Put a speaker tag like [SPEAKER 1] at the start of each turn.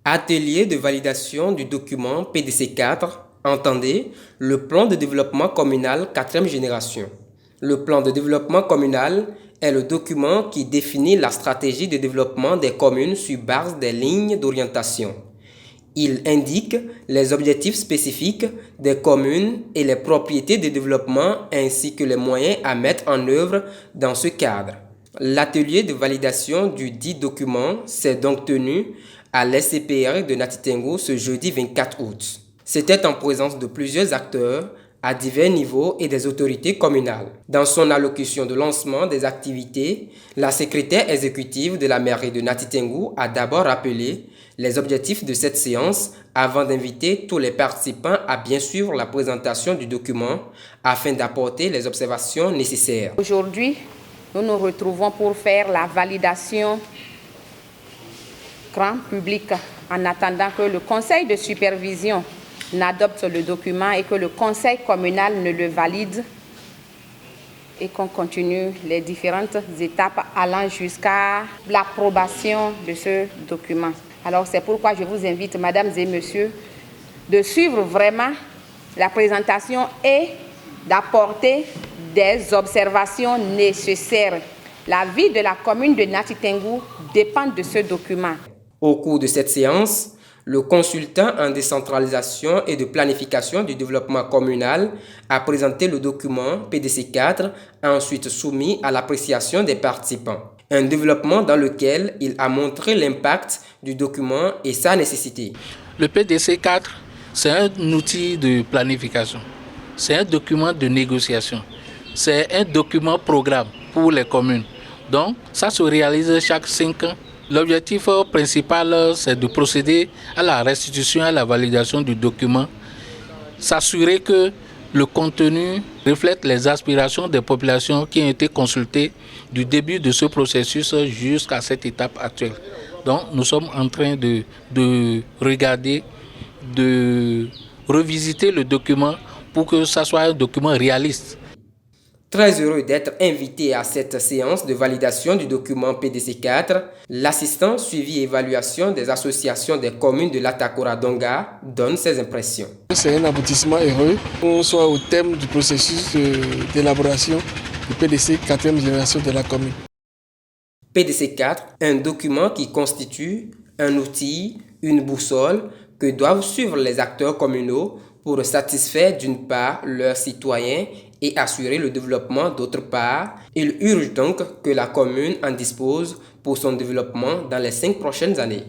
[SPEAKER 1] Atelier de validation du document PDC4, entendez, le plan de développement communal 4e génération. Le plan de développement communal est le document qui définit la stratégie de développement des communes sur base des lignes d'orientation. Il indique les objectifs spécifiques des communes et les propriétés de développement ainsi que les moyens à mettre en œuvre dans ce cadre. L'atelier de validation du dit document s'est donc tenu à l'SCPR de Natitengo ce jeudi 24 août. C'était en présence de plusieurs acteurs à divers niveaux et des autorités communales. Dans son allocution de lancement des activités, la secrétaire exécutive de la mairie de Natitengo a d'abord rappelé les objectifs de cette séance avant d'inviter tous les participants à bien suivre la présentation du document afin d'apporter les observations nécessaires.
[SPEAKER 2] Aujourd'hui, nous nous retrouvons pour faire la validation grand public en attendant que le conseil de supervision n'adopte le document et que le conseil communal ne le valide et qu'on continue les différentes étapes allant jusqu'à l'approbation de ce document. Alors c'est pourquoi je vous invite, mesdames et messieurs, de suivre vraiment la présentation et d'apporter des observations nécessaires. La vie de la commune de Natitengo dépend de ce document.
[SPEAKER 1] Au cours de cette séance, le consultant en décentralisation et de planification du développement communal a présenté le document PDC4, ensuite soumis à l'appréciation des participants. Un développement dans lequel il a montré l'impact du document et sa nécessité.
[SPEAKER 3] Le PDC4, c'est un outil de planification, c'est un document de négociation, c'est un document programme pour les communes. Donc, ça se réalise chaque 5 ans. L'objectif principal, c'est de procéder à la restitution et à la validation du document, s'assurer que le contenu reflète les aspirations des populations qui ont été consultées du début de ce processus jusqu'à cette étape actuelle. Donc, nous sommes en train de regarder, de revisiter le document pour que ça soit un document réaliste.
[SPEAKER 1] Très heureux d'être invité à cette séance de validation du document PDC4, l'assistant suivi et évaluation des associations des communes de l'Atakora Donga donne ses impressions.
[SPEAKER 4] C'est un aboutissement heureux. On soit au thème du processus d'élaboration du PDC 4e génération de la commune.
[SPEAKER 1] PDC4, un document qui constitue un outil, une boussole que doivent suivre les acteurs communaux pour satisfaire d'une part leurs citoyens et assurer le développement d'autre part. Il urge donc que la commune en dispose pour son développement dans les 5 prochaines années.